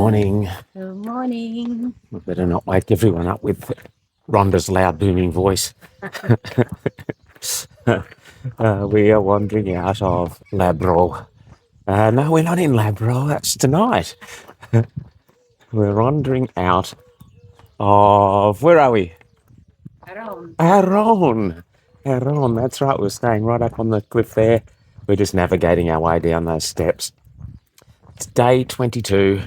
morning. Good morning. We better not wake everyone up with Rhonda's loud booming voice. We are wandering out of Labro. No, we're not in Labro. That's tonight. We're wandering out of... Where are we? Arrone. Arrone, that's right. We're staying right up on the cliff there. We're just navigating our way down those steps. It's day 22.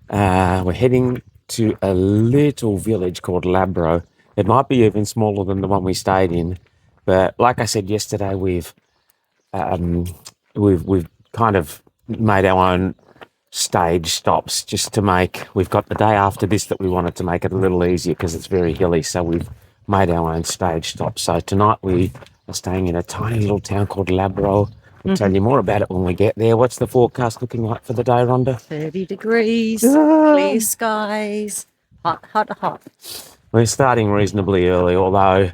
We're heading to a little village called Labro. It might be even smaller than the one we stayed in, but like I said yesterday, we've kind of made our own stage stops just to make. We've got the day after this that we wanted to make it a little easier because it's very hilly, so we've made our own stage stops. So tonight we are staying in a tiny little town called Labro. We'll tell you more about it when we get there. What's the forecast looking like for the day, Rhonda? 30 degrees, clear skies, hot, hot, hot. We're starting reasonably early, although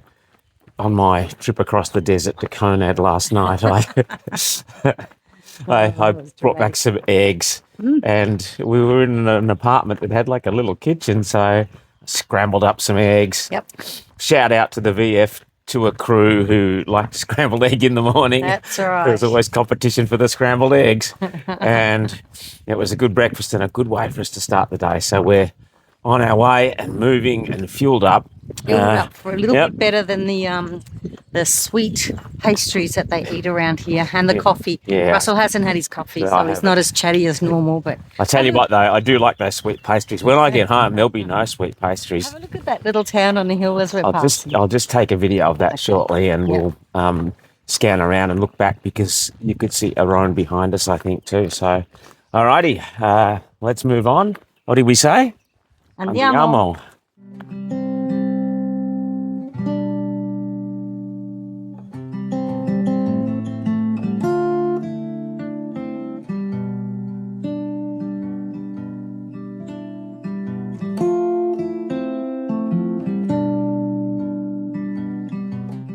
on my trip across the desert to Conad last night, I brought back some eggs, and we were in an apartment that had like a little kitchen, so I scrambled up some eggs. Yep. Shout out to the VF tour crew who like scrambled egg in the morning. That's right. There's always competition for the scrambled eggs. And it was a good breakfast and a good way for us to start the day. So we're on our way and moving and fueled up. Fueled up for a little bit better than the sweet pastries that they eat around here, and the coffee. Yeah. Russell hasn't had his coffee, so he's not as chatty as normal. But I tell you what, though, I do like those sweet pastries. When I get home, there'll be no sweet pastries. Have a look at that little town on the hill as we're passing. I'll just take a video of that shortly, and we'll scan around and look back because you could see Arrone behind us, I think, too. So, alrighty, let's move on. What did we say? Andiamo.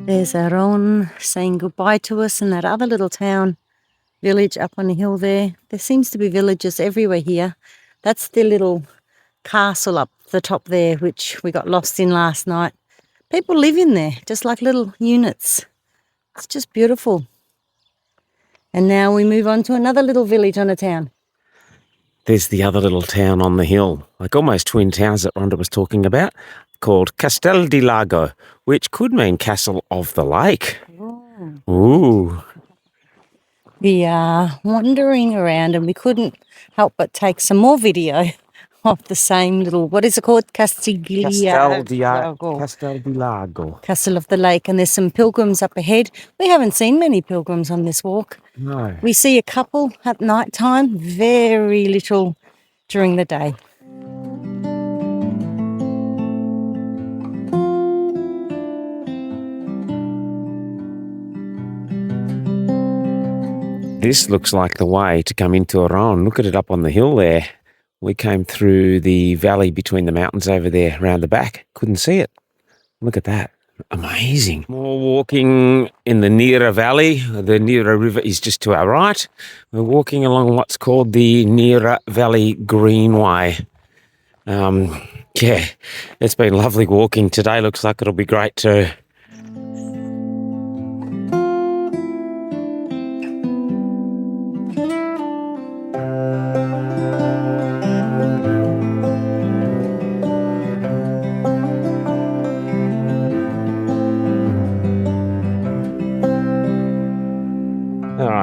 There's Arrone saying goodbye to us in that other little town village up on the hill there. There seems to be villages everywhere here. That's the little castle up the top there, which we got lost in last night. People live in there, just like little units. It's just beautiful. And now we move on to another little village on a town. There's the other little town on the hill, like almost twin towns that Rhonda was talking about, called Castel di Lago, which could mean Castle of the Lake. Ooh. We are wandering around and we couldn't help but take some more video of the same little, what is it called? Castel di Lago. Castle of the Lake. And there's some pilgrims up ahead. We haven't seen many pilgrims on this walk. No. We see a couple at night time, very little during the day. This looks like the way to come into Arrone. Look at it up on the hill there. We came through the valley between the mountains over there, around the back. Couldn't see it. Look at that. Amazing. More walking in the Nera Valley. The Nera River is just to our right. We're walking along what's called the Nera Valley Greenway. It's been lovely walking. Today looks like it'll be great too.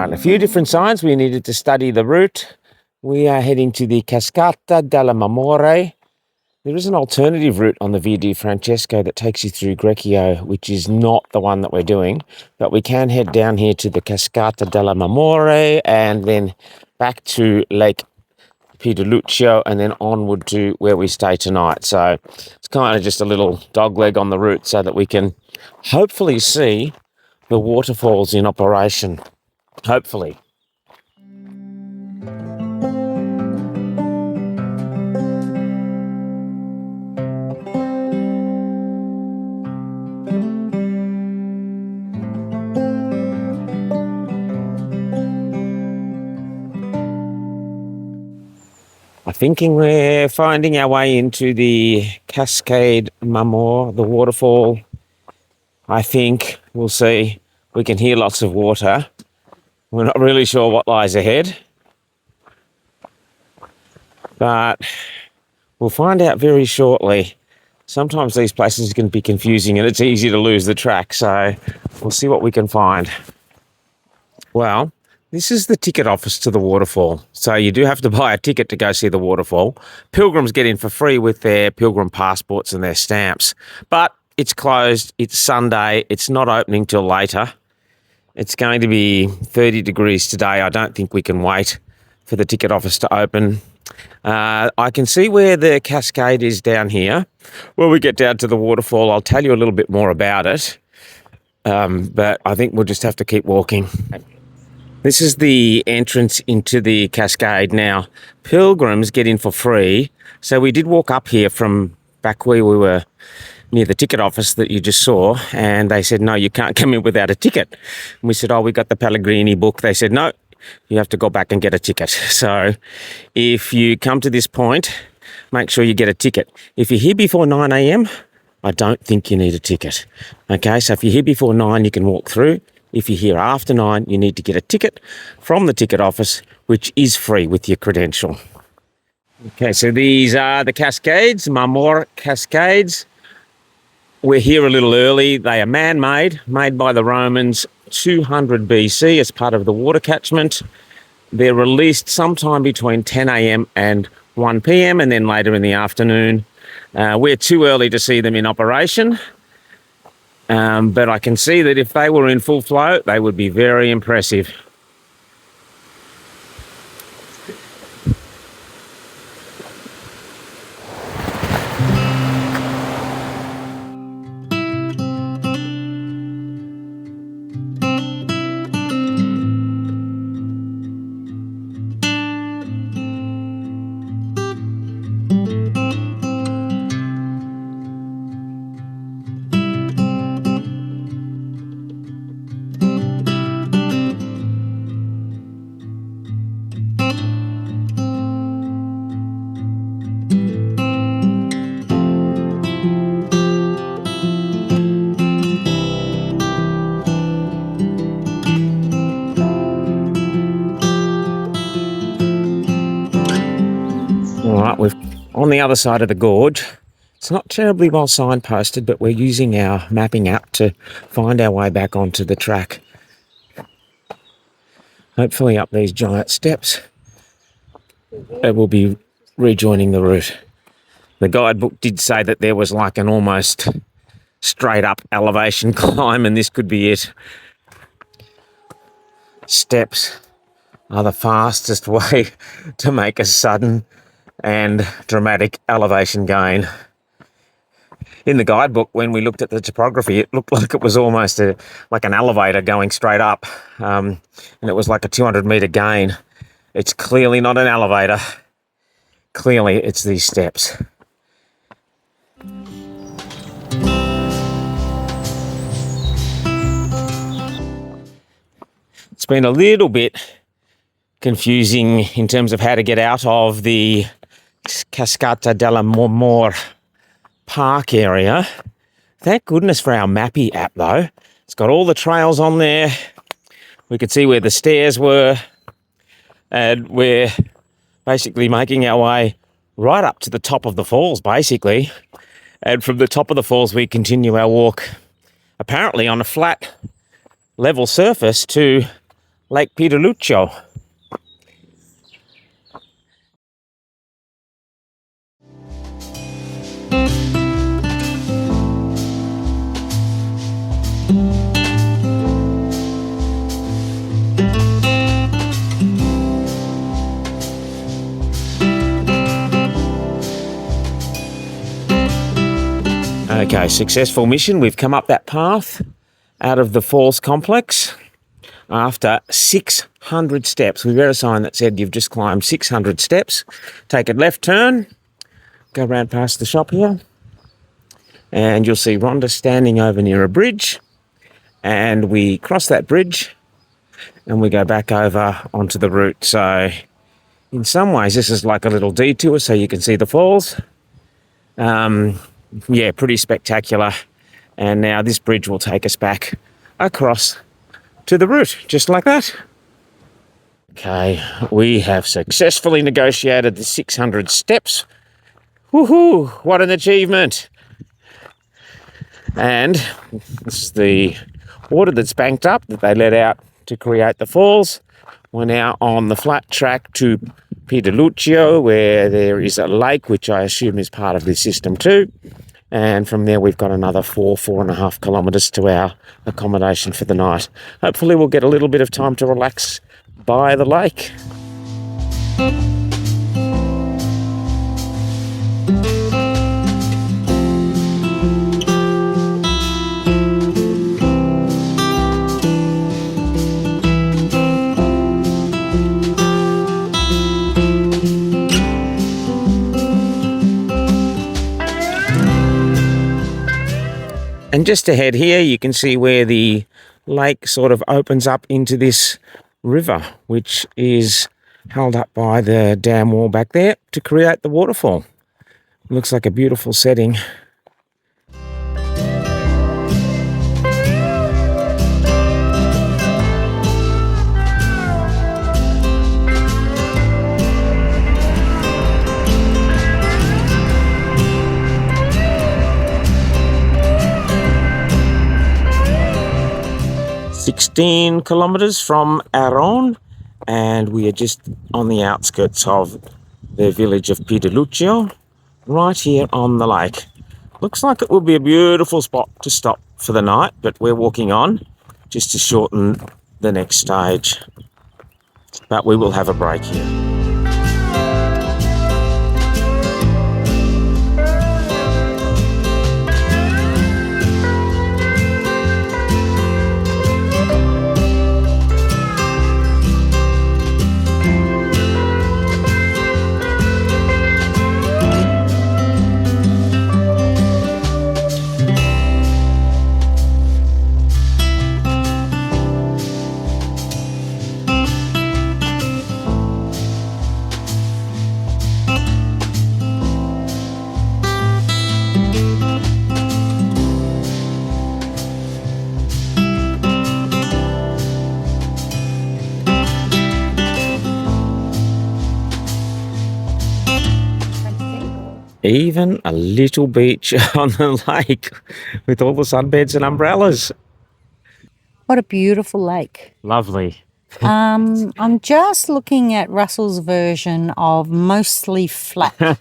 A few different signs. We needed to study the route. We are heading to the Cascata della Marmore. There is an alternative route on the Via di Francesco that takes you through Greccio, which is not the one that we're doing, but we can head down here to the Cascata della Marmore and then back to Lake Piediluccio and then onward to where we stay tonight. So it's kind of just a little dogleg on the route so that we can hopefully see the waterfalls in operation. Hopefully. thinking we're finding our way into the Cascade Mamor, the waterfall. I think we'll see. We can hear lots of water. We're not really sure what lies ahead, but we'll find out very shortly. Sometimes these places can be confusing and it's easy to lose the track, so we'll see what we can find. Well, this is the ticket office to the waterfall. So you do have to buy a ticket to go see the waterfall. Pilgrims get in for free with their pilgrim passports and their stamps. But it's closed. It's Sunday. It's not opening till later. It's going to be 30 degrees today. I don't think we can wait for the ticket office to open. I can see where the cascade is down here. When we get down to the waterfall, I'll tell you a little bit more about it. But I think we'll just have to keep walking. This is the entrance into the cascade. Now, pilgrims get in for free. So we did walk up here from back where we were near the ticket office that you just saw. And they said, no, you can't come in without a ticket. And we said, oh, we got the Pellegrini book. They said, no, you have to go back and get a ticket. So if you come to this point, make sure you get a ticket. If you're here before 9 a.m, I don't think you need a ticket. Okay, so if you're here before 9, you can walk through. If you're here after 9, you need to get a ticket from the ticket office, which is free with your credential. Okay, so these are the Cascades, Mamor Cascades. We're here a little early. They are man-made, made by the Romans 200 BC as part of the water catchment. They're released sometime between 10 a.m. and 1 p.m. and then later in the afternoon. We're too early to see them in operation. But I can see that if they were in full flow, they would be very impressive. All right, we're on the other side of the gorge. It's not terribly well signposted, but we're using our mapping app to find our way back onto the track. Hopefully up these giant steps, it will be rejoining the route. The guidebook did say that there was like an almost straight up elevation climb, and this could be it. Steps are the fastest way to make a sudden and dramatic elevation gain. In the guidebook, when we looked at the topography, it looked like it was almost like an elevator going straight up, and it was like a 200-metre gain. It's clearly not an elevator. Clearly, it's these steps. It's been a little bit confusing in terms of how to get out of the Cascata della Mamor park area. Thank goodness for our Mappy app though. It's got all the trails on there. We could see where the stairs were, and we're basically making our way right up to the top of the falls basically. And from the top of the falls we continue our walk apparently on a flat level surface to Lake Piediluccio. Okay, successful mission. We've come up that path out of the falls complex after 600 steps. We got a sign that said you've just climbed 600 steps. Take a left turn, go round past the shop here, and you'll see Rhonda standing over near a bridge. And we cross that bridge and we go back over onto the route. So In some ways, this is like a little detour so you can see the falls. Yeah, pretty spectacular. And now this bridge will take us back across to the route, just like that. Okay, we have successfully negotiated the 600 steps. Woohoo, what an achievement. And this is the water that's banked up that they let out to create the falls. We're now on the flat track to Piediluccio, where there is a lake, which I assume is part of this system too. And from there, we've got another 4.5 kilometres to our accommodation for the night. Hopefully, we'll get a little bit of time to relax by the lake. And just ahead here, you can see where the lake sort of opens up into this river, which is held up by the dam wall back there to create the waterfall. Looks like a beautiful setting. "16 kilometres from Arrone, and we are just on the outskirts of the village of Piediluccio, right here on the lake. Looks like it will be a beautiful spot to stop for the night, but we're walking on just to shorten the next stage. But we will have a break here. Even a little beach on the lake with all the sunbeds and umbrellas. What a beautiful lake. Lovely. I'm just looking at Russell's version of Mostly Flat,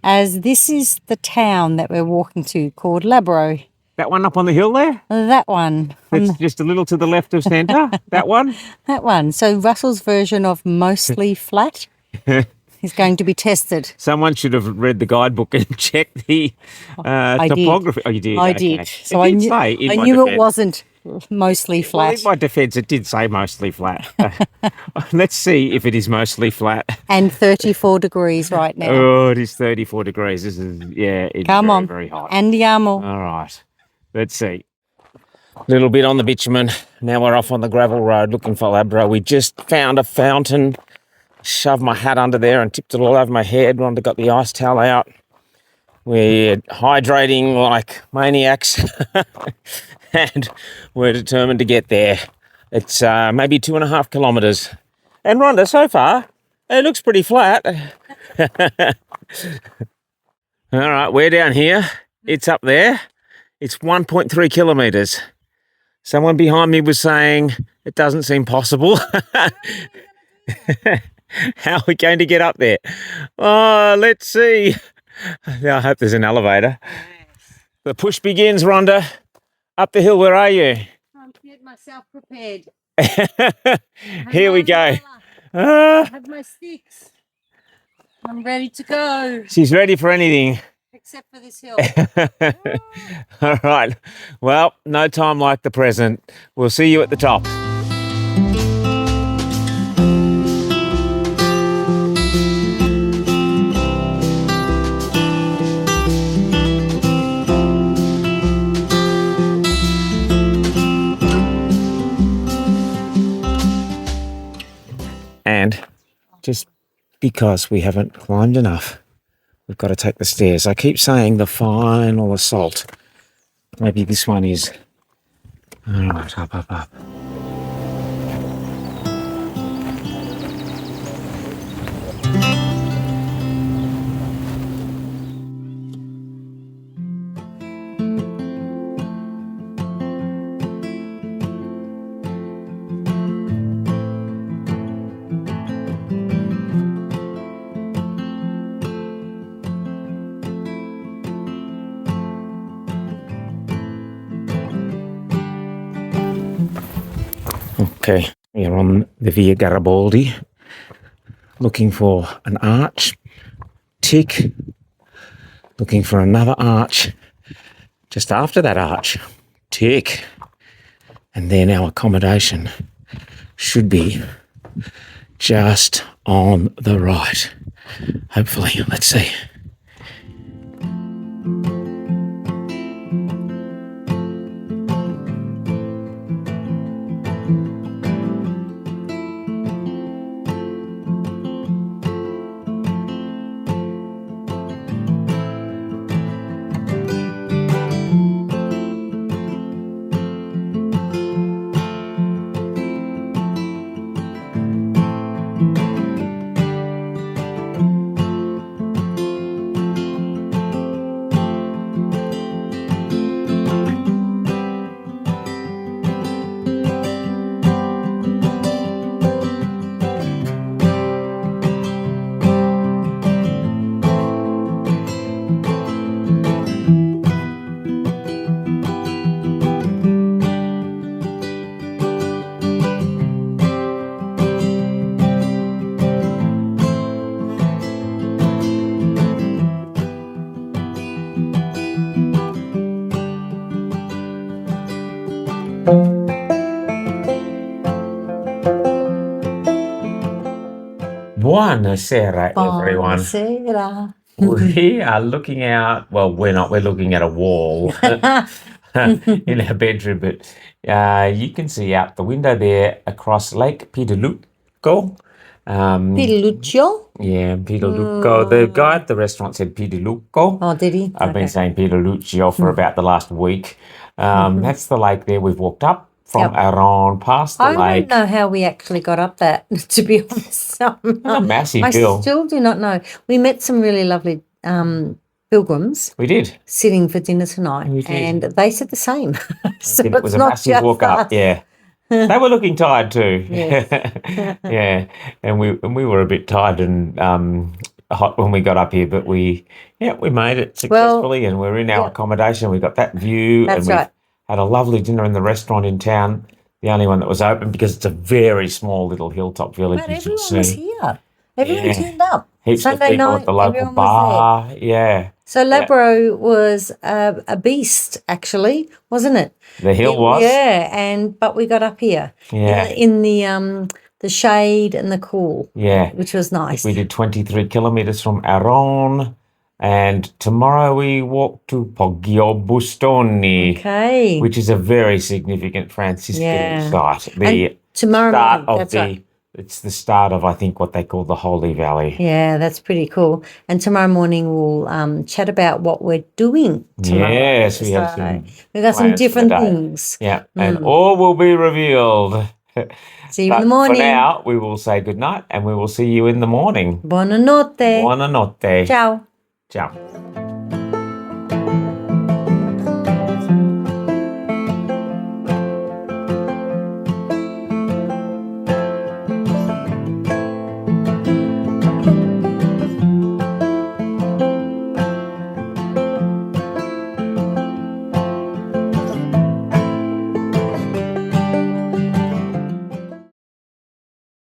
as this is the town that we're walking to called Labro. That one up on the hill there? That one. It's just a little to the left of centre? That one? That one. So Russell's version of Mostly Flat is going to be tested. Someone should have read the guidebook and checked the topography. Did. Oh, you did? I Okay. did. So I knew it wasn't mostly flat. Well, in my defence, it did say mostly flat. Let's see if it is mostly flat. And 34 degrees right now. Oh, it is 34 degrees. This is, yeah, it's very hot. Andiamo. All right. Let's see. A little bit on the bitumen. Now we're off on the gravel road looking for Labro. We just found a fountain, shoved my hat under there and tipped it all over my head. Rhonda got the ice towel out. We're hydrating like maniacs and we're determined to get there. It's maybe 2.5 kilometres. And Rhonda, so far, it looks pretty flat. All right, we're down here. It's up there. It's 1.3 kilometres. Someone behind me was saying it doesn't seem possible. How are we going to get up there? Oh, let's see. I hope there's an elevator. Yes. The push begins, Rhonda. Up the hill, where are you? I'm getting myself prepared. Here we go. I have my sticks. I'm ready to go. She's ready for anything. Except for this hill. All right. Well, no time like the present. We'll see you at the top. And just because we haven't climbed enough. We've got to take the stairs. I keep saying the final assault. Maybe this one is. All right, up. Okay, we're on the Via Garibaldi, looking for an arch, tick, looking for another arch, just after that arch, tick, and then our accommodation should be just on the right. Hopefully, let's see. Buonasera, everyone. Buonasera. We are looking out. Well, we're not. We're looking at a wall in our bedroom, but you can see out the window there across Lake Piediluco. Piluccio? Yeah, Piediluco. The guy at the restaurant said Piediluco. Oh, did he? I've been saying Piediluccio for about the last week. That's the lake there. We've walked up from Arrone past the lake. I don't know how we actually got up that, to be honest. A massive hill. I still do not know. We met some really lovely pilgrims. We did. Sitting for dinner tonight. We did. And they said the same. So it was a massive walk up, yeah. They were looking tired too. Yes. Yeah. And we were a bit tired and hot when we got up here, but we made it successfully, and we're in our accommodation. We got that view. That's and right. Had a lovely dinner in the restaurant in town, the only one that was open because it's a very small little hilltop village. But everyone was here. Everyone turned up. Heaps of people at the local bar. Yeah. So Labro was a beast, actually, wasn't it? The hill was. Yeah, but we got up here. Yeah. In the shade and the cool. Yeah. Which was nice. We did 23 kilometres from Arrone. And tomorrow we walk to Poggio Bustoni, which is a very significant Franciscan site. It's the start of, I think, what they call the Holy Valley. Yeah, that's pretty cool. And tomorrow morning we'll chat about what we're doing tomorrow. Yes, we've got some different things. Yeah, and all will be revealed. See you in the morning. For now, we will say goodnight and we will see you in the morning. Buonanotte. Buonanotte. Ciao. Ciao.